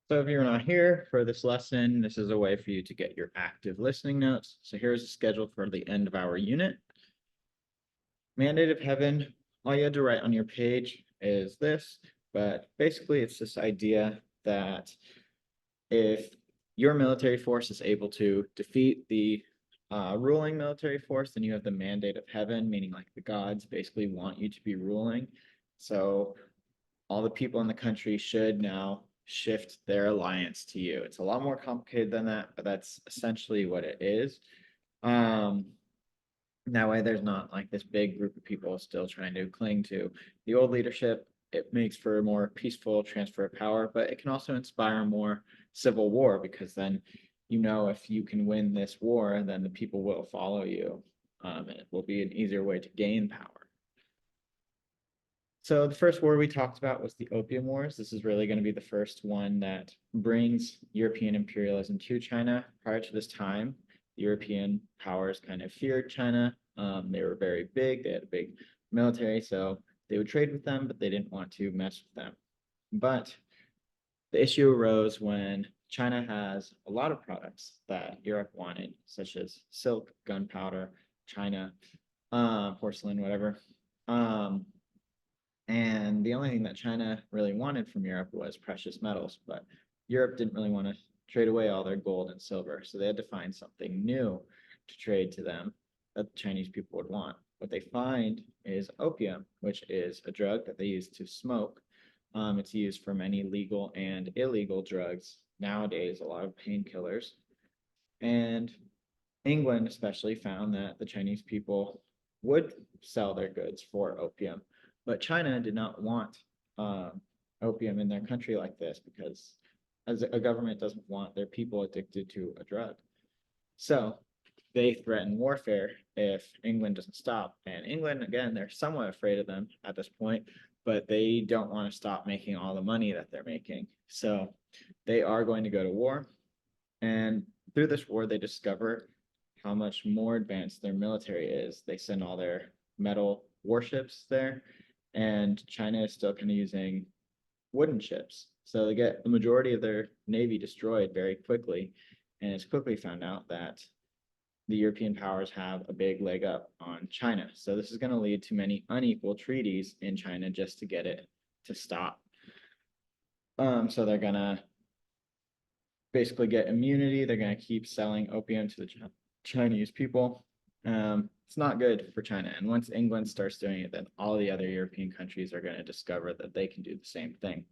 So if you're not here for this lesson, this is a way for you to get your active listening notes. So here's a schedule for the end of our unit. Mandate of heaven, all you had to write on your page is this, but basically it's this idea that if your military force is able to defeat the ruling military force, then you have the mandate of heaven, meaning like the gods basically want you to be ruling. So all the people in the country should now shift their alliance to you. It's a lot more complicated than that, but that's essentially what it is. Um, that way, there's not like this big group of people still trying to cling to the old leadership. It makes for a more peaceful transfer of power, but it can also inspire more civil war because then if you can win this war, then the people will follow you. And it will be an easier way to gain power. So the first war we talked about was the Opium Wars. This is really going to be the first one that brings European imperialism to China. Prior to this time, the European powers kind of feared China. They were very big. They had a big military, so they would trade with them, but they didn't want to mess with them. But the issue arose when China has a lot of products that Europe wanted, such as silk, gunpowder, China, porcelain, whatever. Um, and the only thing that China really wanted from Europe was precious metals, but Europe didn't really want to trade away all their gold and silver. So they had to find something new to trade to them that the Chinese people would want. What they find is opium, which is a drug that they use to smoke. It's used for many legal and illegal drugs. Nowadays, a lot of painkillers. And England especially found that the Chinese people would sell their goods for opium, but China did not want opium in their country like this because as a government doesn't want their people addicted to a drug. So they threaten warfare if England doesn't stop. And England, again, they're somewhat afraid of them at this point, but they don't want to stop making all the money that they're making. So they are going to go to war. And through this war, they discover how much more advanced their military is. They send all their metal warships there, and China is still kind of using wooden ships. So they get the majority of their navy destroyed very quickly. And it's quickly found out that the European powers have a big leg up on China. So this is going to lead to many unequal treaties in China just to get it to stop. So they're going to basically get immunity. They're going to keep selling opium to the Chinese people. It's not good for China. And once England starts doing it, then all the other European countries are going to discover that they can do the same thing.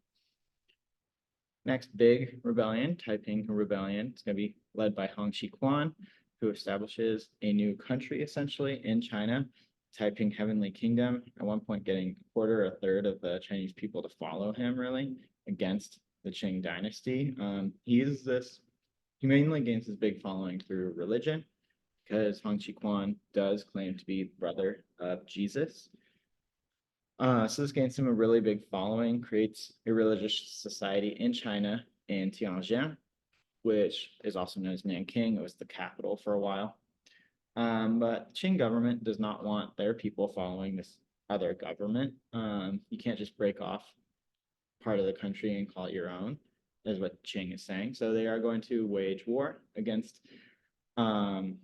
Next big rebellion, Taiping Rebellion, it's going to be led by Hong Xiquan, who establishes a new country essentially in China, Taiping Heavenly Kingdom, at one point getting a quarter or a third of the Chinese people to follow him really against the Qing dynasty. He mainly gains his big following through religion because Hong Xiquan does claim to be the brother of Jesus. So this gains him a really big following, creates a religious society in China in Tianjin, which is also known as Nanking. It was the capital for a while. But the Qing government does not want their people following this other government. You can't just break off part of the country and call it your own, is what Qing is saying. So they are going to wage war against Hong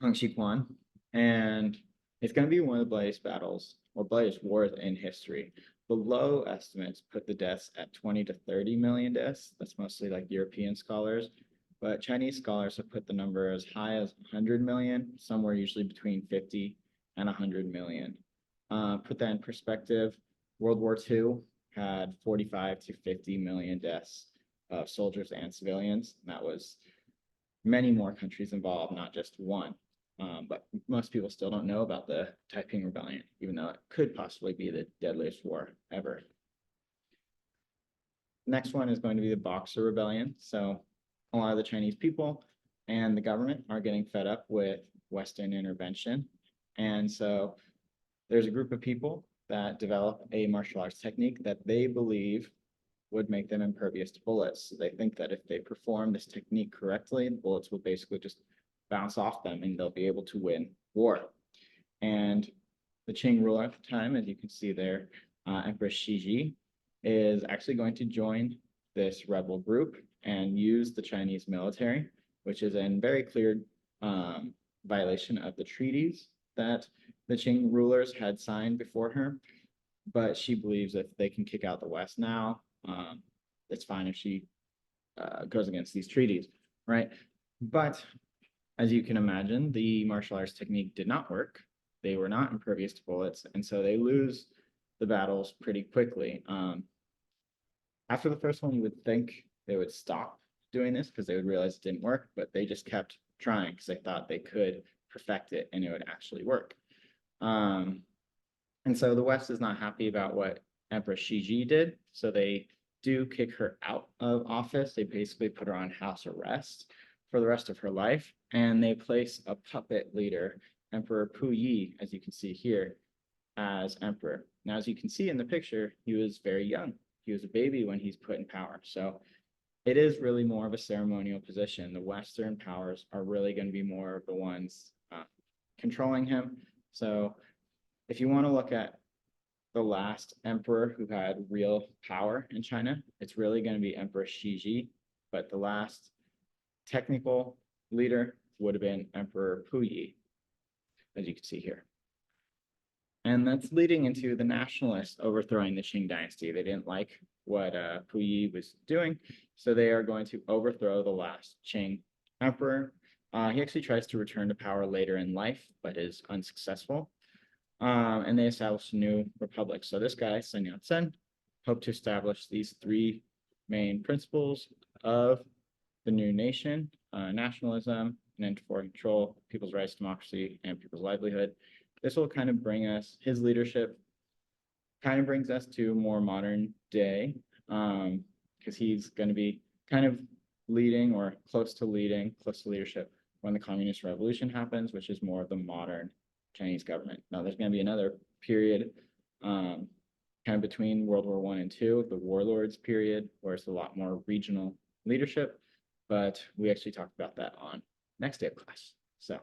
Xiquan, and it's going to be one of the bloodiest battles or bloodiest wars in history. The low estimates put the deaths at 20 to 30 million deaths. That's mostly like European scholars, but Chinese scholars have put the number as high as 100 million, somewhere usually between 50 and 100 million. Put that in perspective, World War II had 45 to 50 million deaths of soldiers and civilians. And that was many more countries involved, not just one. But most people still don't know about the Taiping Rebellion, even though it could possibly be the deadliest war ever. Next one is going to be the Boxer Rebellion. So a lot of the Chinese people and the government are getting fed up with Western intervention. And so there's a group of people that develop a martial arts technique that they believe would make them impervious to bullets. So they think that if they perform this technique correctly, the bullets will basically just bounce off them and they'll be able to win war. And the Qing ruler at the time, as you can see there, Empress Shiji, is actually going to join this rebel group and used the Chinese military, which is in very clear violation of the treaties that the Qing rulers had signed before her. But she believes if they can kick out the West now, it's fine if she goes against these treaties, right? But as you can imagine, the martial arts technique did not work. They were not impervious to bullets, and so they lose the battles pretty quickly. After the first one, you would think they would stop doing this because they would realize it didn't work, but they just kept trying because they thought they could perfect it and it would actually work. And so the West is not happy about what Empress Shiji did, so they do kick her out of office. They basically put her on house arrest for the rest of her life, and they place a puppet leader, Emperor Puyi, as you can see here, as emperor. Now, as you can see in the picture, he was very young. He was a baby when he's put in power. So it is really more of a ceremonial position. The Western powers are really going to be more of the ones controlling him. So if you want to look at the last emperor who had real power in China, it's really going to be Emperor Shiji. But the last technical leader would have been Emperor Puyi, as you can see here. And that's leading into the nationalists overthrowing the Qing dynasty. They didn't like what Puyi was doing, so they are going to overthrow the last Qing emperor. He actually tries to return to power later in life, but is unsuccessful. And they established a new republic. So this guy, Sun Yat-sen, hoped to establish these three main principles of the new nation: nationalism, an end to foreign control, people's rights, democracy, and people's livelihood. This will kind of bring us, his leadership kind of brings us to more modern day, because he's going to be kind of leading or close to leadership when the Communist Revolution happens, which is more of the modern Chinese government. Now, there's going to be another period kind of between World War I and II, the warlords period, where it's a lot more regional leadership, but we actually talked about that on next day of class. So,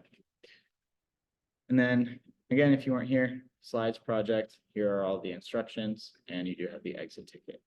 and then again, if you weren't here, slides project, here are all the instructions, and you do have the exit ticket.